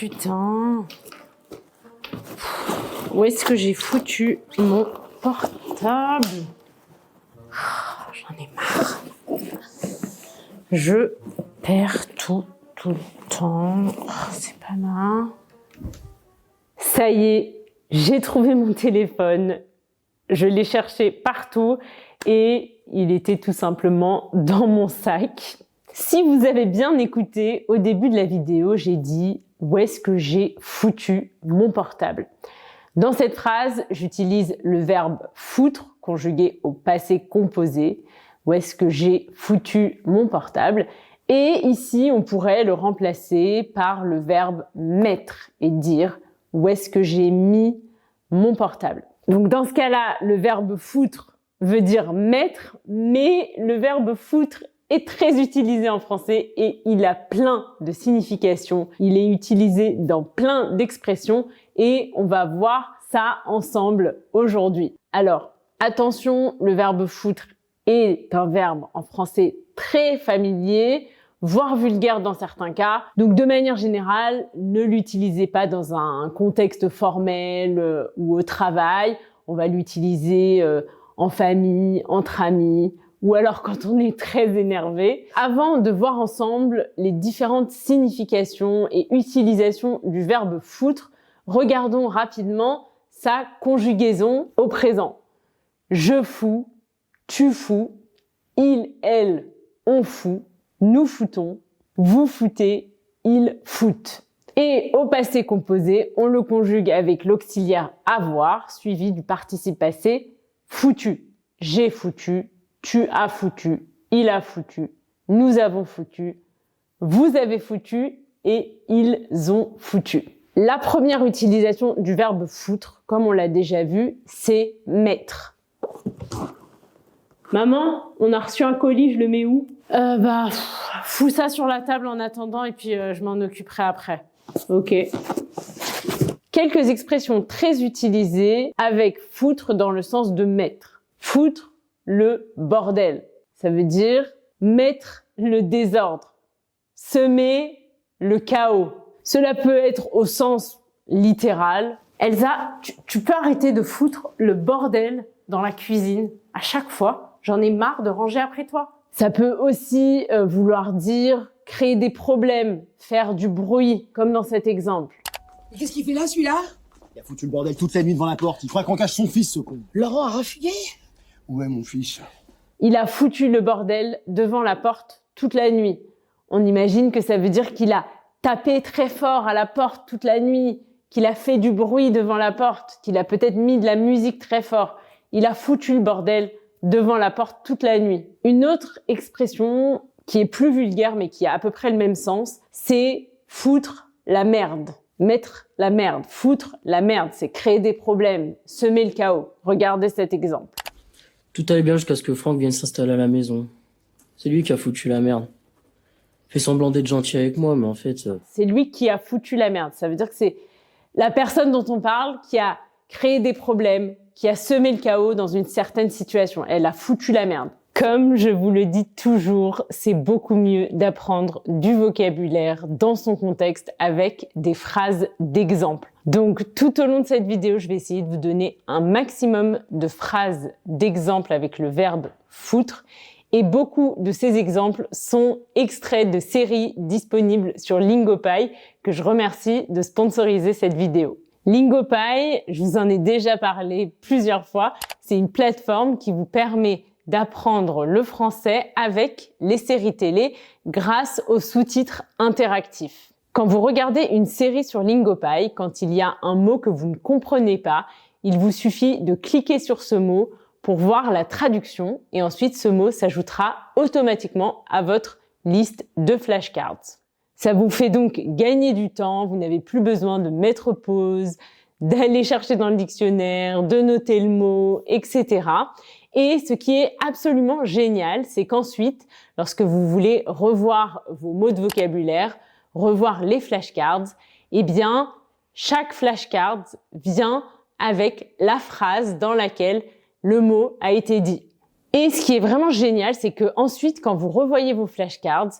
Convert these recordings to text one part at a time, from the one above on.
putain. Où est-ce que j'ai foutu mon portable? J'en ai marre. Je perds tout le temps. C'est pas mal. Ça y est, j'ai trouvé mon téléphone. Je l'ai cherché partout et il était tout simplement dans mon sac. Si vous avez bien écouté, au début de la vidéo, j'ai dit « Où est-ce que j'ai foutu mon portable ?» Dans cette phrase, j'utilise le verbe « foutre » conjugué au passé composé. Où est-ce que j'ai foutu mon portable? Et ici, on pourrait le remplacer par le verbe « mettre » et dire « Où est-ce que j'ai mis mon portable ?» Donc dans ce cas-là, le verbe « foutre » veut dire « mettre », mais le verbe « foutre » est très utilisé en français et il a plein de significations. Il est utilisé dans plein d'expressions et on va voir ça ensemble aujourd'hui. Alors, attention, le verbe foutre est un verbe en français très familier, voire vulgaire dans certains cas. Donc, de manière générale, ne l'utilisez pas dans un contexte formel ou au travail. On va l'utiliser en famille, entre amis, ou alors quand on est très énervé. Avant de voir ensemble les différentes significations et utilisations du verbe foutre, regardons rapidement sa conjugaison au présent. Je fous, tu fous, il, elle, on fout, nous foutons, vous foutez, ils foutent. Et au passé composé, on le conjugue avec l'auxiliaire avoir suivi du participe passé foutu. J'ai foutu, tu as foutu, il a foutu, nous avons foutu, vous avez foutu et ils ont foutu. La première utilisation du verbe foutre, comme on l'a déjà vu, c'est mettre. Maman, on a reçu un colis, je le mets où? Fous ça sur la table en attendant et puis je m'en occuperai après. Ok. Quelques expressions très utilisées avec foutre dans le sens de mettre. Foutre le bordel. Ça veut dire mettre le désordre, semer le chaos. Cela peut être au sens littéral. Elsa, tu peux arrêter de foutre le bordel dans la cuisine à chaque fois. J'en ai marre de ranger après toi. Ça peut aussi vouloir dire créer des problèmes, faire du bruit, comme dans cet exemple. Mais qu'est-ce qu'il fait là, celui-là? Il a foutu le bordel toute la nuit devant la porte. Il croit qu'on cache son fils, ce con. Laurent a refusé? Où est mon fils? Il a foutu le bordel devant la porte toute la nuit. On imagine que ça veut dire qu'il a tapé très fort à la porte toute la nuit, qu'il a fait du bruit devant la porte, qu'il a peut-être mis de la musique très fort. Il a foutu le bordel devant la porte toute la nuit. Une autre expression qui est plus vulgaire mais qui a à peu près le même sens, c'est foutre la merde. Mettre la merde. Foutre la merde, c'est créer des problèmes, semer le chaos. Regardez cet exemple. Tout allait bien jusqu'à ce que Franck vienne s'installer à la maison. C'est lui qui a foutu la merde. Il fait semblant d'être gentil avec moi, mais en fait... C'est lui qui a foutu la merde. Ça veut dire que c'est la personne dont on parle qui a créé des problèmes, qui a semé le chaos dans une certaine situation. Elle a foutu la merde. Comme je vous le dis toujours, c'est beaucoup mieux d'apprendre du vocabulaire dans son contexte avec des phrases d'exemple. Donc, tout au long de cette vidéo, je vais essayer de vous donner un maximum de phrases d'exemple avec le verbe foutre. Et beaucoup de ces exemples sont extraits de séries disponibles sur Lingopie, que je remercie de sponsoriser cette vidéo. Lingopie, je vous en ai déjà parlé plusieurs fois, c'est une plateforme qui vous permet d'apprendre le français avec les séries télé grâce aux sous-titres interactifs. Quand vous regardez une série sur Lingopie, quand il y a un mot que vous ne comprenez pas, il vous suffit de cliquer sur ce mot pour voir la traduction et ensuite ce mot s'ajoutera automatiquement à votre liste de flashcards. Ça vous fait donc gagner du temps, vous n'avez plus besoin de mettre pause, d'aller chercher dans le dictionnaire, de noter le mot, etc. Et ce qui est absolument génial, c'est qu'ensuite, lorsque vous voulez revoir vos mots de vocabulaire, revoir les flashcards, eh bien, chaque flashcard vient avec la phrase dans laquelle le mot a été dit. Et ce qui est vraiment génial, c'est que ensuite, quand vous revoyez vos flashcards,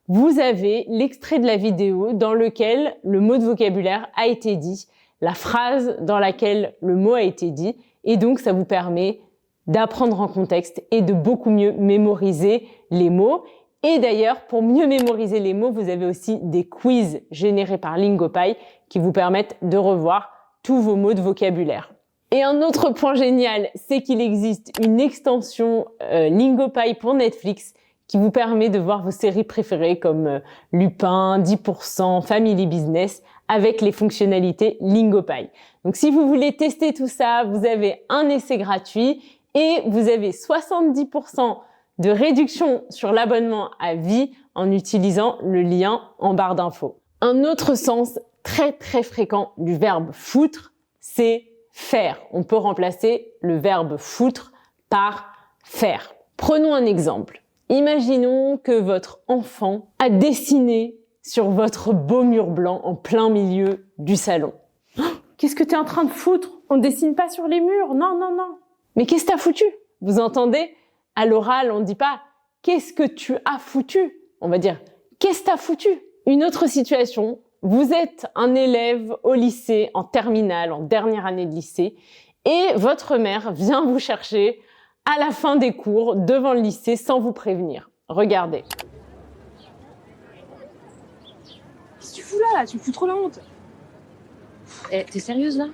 vous avez l'extrait de la vidéo dans lequel le mot de vocabulaire a été dit, la phrase dans laquelle le mot a été dit, et donc ça vous permet d'apprendre en contexte et de beaucoup mieux mémoriser les mots. Et d'ailleurs, pour mieux mémoriser les mots, vous avez aussi des quiz générés par Lingopie qui vous permettent de revoir tous vos mots de vocabulaire. Et un autre point génial, c'est qu'il existe une extension Lingopie pour Netflix qui vous permet de voir vos séries préférées comme Lupin, 10%, Family Business avec les fonctionnalités Lingopie. Donc si vous voulez tester tout ça, vous avez un essai gratuit et vous avez 70% de réduction sur l'abonnement à vie en utilisant le lien en barre d'infos. Un autre sens très fréquent du verbe foutre, c'est faire. On peut remplacer le verbe foutre par faire. Prenons un exemple. Imaginons que votre enfant a dessiné sur votre beau mur blanc en plein milieu du salon. Oh, qu'est-ce que tu es en train de foutre? On dessine pas sur les murs. Non. Mais qu'est-ce que t'as foutu? Vous entendez? À l'oral, on ne dit pas « qu'est-ce que tu as foutu ?» On va dire « qu'est-ce que t'as foutu ?» Une autre situation, vous êtes un élève au lycée, en terminale, en dernière année de lycée, et votre mère vient vous chercher à la fin des cours, devant le lycée, sans vous prévenir. Regardez. Qu'est-ce que tu fous là? Tu me fous trop la honte. Eh, t'es sérieuse là?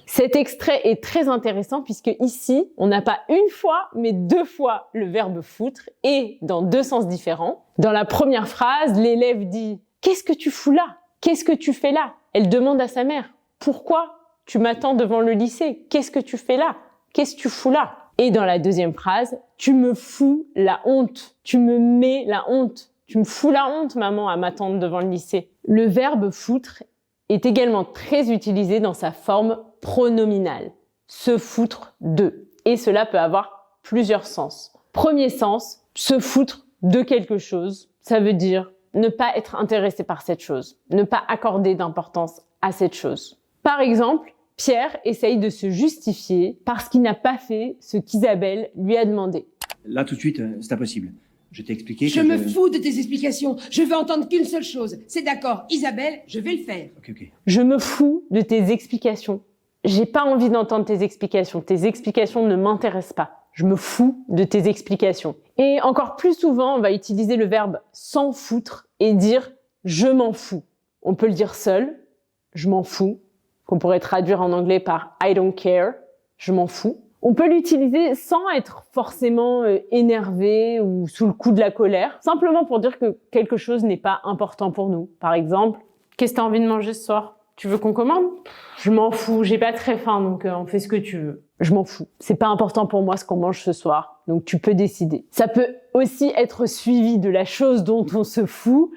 Cet extrait est très intéressant puisque ici, on n'a pas une fois, mais deux fois le verbe foutre et dans deux sens différents. Dans la première phrase, l'élève dit « Qu'est-ce que tu fous là? Qu'est-ce que tu fais là ?» Elle demande à sa mère « Pourquoi tu m'attends devant le lycée? Qu'est-ce que tu fais là? Qu'est-ce que tu fous là ?» Et dans la deuxième phrase, « Tu me fous la honte. Tu me mets la honte. Tu me fous la honte, maman, à m'attendre devant le lycée. » Le verbe foutre est également très utilisé dans sa forme pronominale, se foutre de. Et cela peut avoir plusieurs sens. Premier sens, se foutre de quelque chose. Ça veut dire ne pas être intéressé par cette chose, ne pas accorder d'importance à cette chose. Par exemple, Pierre essaye de se justifier parce qu'il n'a pas fait ce qu'Isabelle lui a demandé. Là, tout de suite, c'est impossible. Je t'ai expliqué que... Je me fous de tes explications. Je veux entendre qu'une seule chose. C'est d'accord, Isabelle, je vais le faire. Ok. Je me fous de tes explications. J'ai pas envie d'entendre tes explications. Tes explications ne m'intéressent pas. Je me fous de tes explications. Et encore plus souvent, on va utiliser le verbe s'en foutre et dire je m'en fous. On peut le dire seul, je m'en fous, qu'on pourrait traduire en anglais par I don't care, je m'en fous. On peut l'utiliser sans être forcément énervé ou sous le coup de la colère, simplement pour dire que quelque chose n'est pas important pour nous. Par exemple, qu'est-ce que t'as envie de manger ce soir? Tu veux qu'on commande? Je m'en fous, j'ai pas très faim, donc on fait ce que tu veux. Je m'en fous. C'est pas important pour moi ce qu'on mange ce soir, donc tu peux décider. Ça peut aussi être suivi de la chose dont on se fout,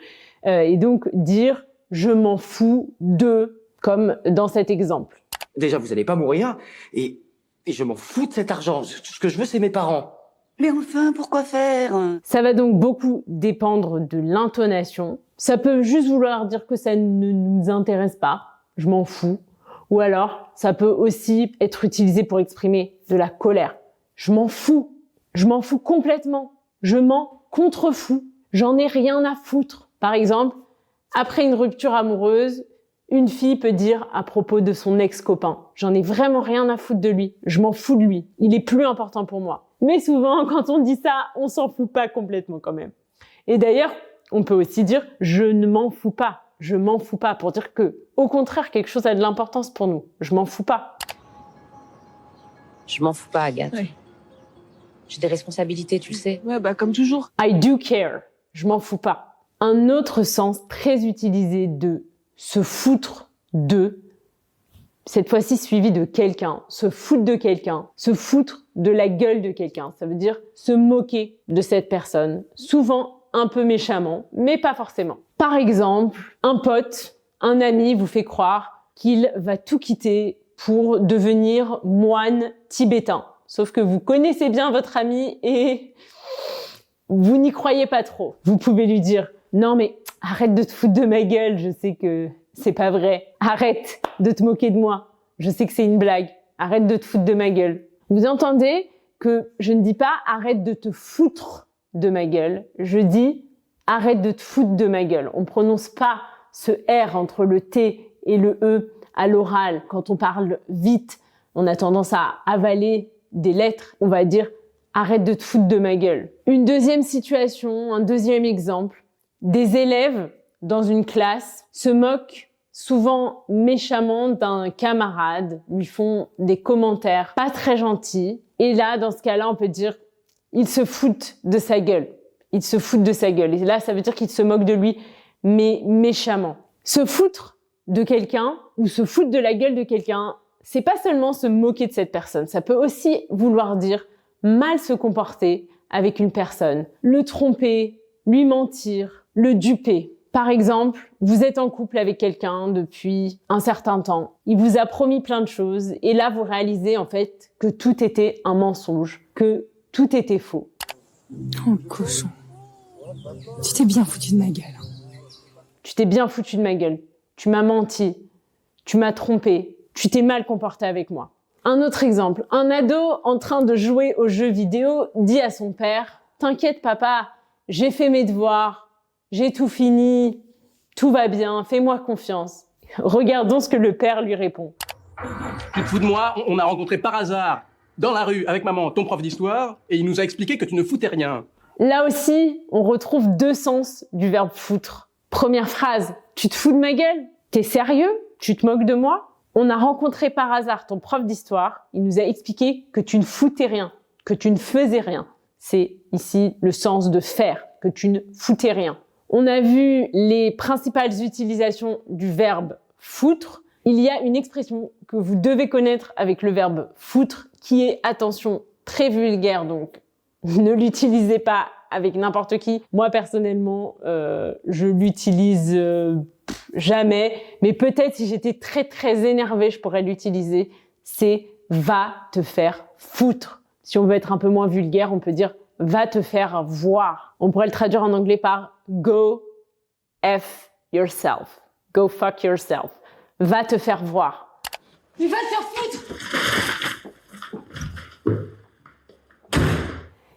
et donc dire « je m'en fous de », comme dans cet exemple. Déjà, vous allez pas mourir, et je m'en fous de cet argent. Ce que je veux, c'est mes parents. Mais enfin, pourquoi faire? Ça va donc beaucoup dépendre de l'intonation. Ça peut juste vouloir dire que ça ne nous intéresse pas. Je m'en fous. Ou alors, ça peut aussi être utilisé pour exprimer de la colère. Je m'en fous. Je m'en fous complètement. Je m'en contrefous. J'en ai rien à foutre. Par exemple, après une rupture amoureuse, une fille peut dire à propos de son ex-copain, j'en ai vraiment rien à foutre de lui. Je m'en fous de lui. Il est plus important pour moi. Mais souvent, quand on dit ça, on s'en fout pas complètement quand même. Et d'ailleurs, on peut aussi dire je ne m'en fous pas. Je m'en fous pas pour dire que, au contraire, quelque chose a de l'importance pour nous. Je m'en fous pas. Je m'en fous pas, Agathe. Ouais. J'ai des responsabilités, tu le sais. Ouais, bah comme toujours. I do care. Je m'en fous pas. Un autre sens très utilisé de se foutre de, cette fois-ci suivi de quelqu'un, se foutre de quelqu'un, se foutre de la gueule de quelqu'un. Ça veut dire se moquer de cette personne. Souvent un peu méchamment, mais pas forcément. Par exemple, un pote, un ami vous fait croire qu'il va tout quitter pour devenir moine tibétain. Sauf que vous connaissez bien votre ami et vous n'y croyez pas trop. Vous pouvez lui dire « Non mais arrête de te foutre de ma gueule, je sais que c'est pas vrai. Arrête de te moquer de moi, je sais que c'est une blague. Arrête de te foutre de ma gueule. » Vous entendez que je ne dis pas « arrête de te foutre de ma gueule », je dis Arrête de te foutre de ma gueule. On prononce pas ce R entre le T et le E à l'oral. Quand on parle vite, on a tendance à avaler des lettres. On va dire arrête de te foutre de ma gueule. Une deuxième situation, un deuxième exemple. Des élèves dans une classe se moquent souvent méchamment d'un camarade, lui font des commentaires pas très gentils. Et là, dans ce cas-là, on peut dire ils se foutent de sa gueule. Ils se foutent de sa gueule. Et là, ça veut dire qu'ils se moquent de lui, mais méchamment. Se foutre de quelqu'un ou se foutre de la gueule de quelqu'un, c'est pas seulement se moquer de cette personne. Ça peut aussi vouloir dire mal se comporter avec une personne, le tromper, lui mentir, le duper. Par exemple, vous êtes en couple avec quelqu'un depuis un certain temps. Il vous a promis plein de choses et là, vous réalisez en fait que tout était un mensonge, que tout était faux. Oh, cochon. Tu t'es bien foutu de ma gueule. Tu t'es bien foutu de ma gueule. Tu m'as menti. Tu m'as trompé. Tu t'es mal comporté avec moi. Un autre exemple. Un ado en train de jouer aux jeux vidéo dit à son père « T'inquiète papa, j'ai fait mes devoirs, j'ai tout fini, tout va bien, fais-moi confiance. » Regardons ce que le père lui répond. Tu te fous de moi? On a rencontré par hasard, dans la rue, avec maman, ton prof d'histoire, et il nous a expliqué que tu ne foutais rien. Là aussi, on retrouve deux sens du verbe foutre. Première phrase, tu te fous de ma gueule? T'es sérieux? Tu te moques de moi? On a rencontré par hasard ton prof d'histoire, il nous a expliqué que tu ne foutais rien, que tu ne faisais rien. C'est ici le sens de faire, que tu ne foutais rien. On a vu les principales utilisations du verbe foutre. Il y a une expression que vous devez connaître avec le verbe foutre qui est, attention, très vulgaire, donc ne l'utilisez pas avec n'importe qui. Moi, personnellement, je l'utilise jamais, mais peut-être si j'étais très très énervée, je pourrais l'utiliser. C'est « va te faire foutre ». Si on veut être un peu moins vulgaire, on peut dire « va te faire voir ». On pourrait le traduire en anglais par « go F yourself ». « Go fuck yourself ». Va te faire voir. Mais va te faire foutre!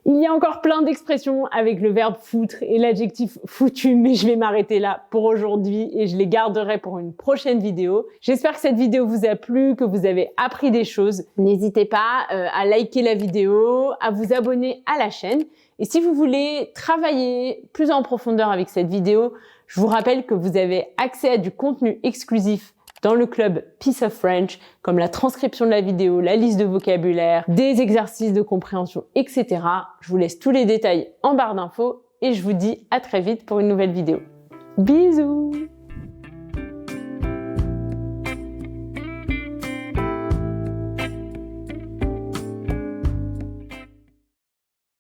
Il y a encore plein d'expressions avec le verbe foutre et l'adjectif foutu, mais je vais m'arrêter là pour aujourd'hui et je les garderai pour une prochaine vidéo. J'espère que cette vidéo vous a plu, que vous avez appris des choses. N'hésitez pas à liker la vidéo, à vous abonner à la chaîne. Et si vous voulez travailler plus en profondeur avec cette vidéo, je vous rappelle que vous avez accès à du contenu exclusif dans le club Piece of French, comme la transcription de la vidéo, la liste de vocabulaire, des exercices de compréhension, etc. Je vous laisse tous les détails en barre d'infos et je vous dis à très vite pour une nouvelle vidéo. Bisous!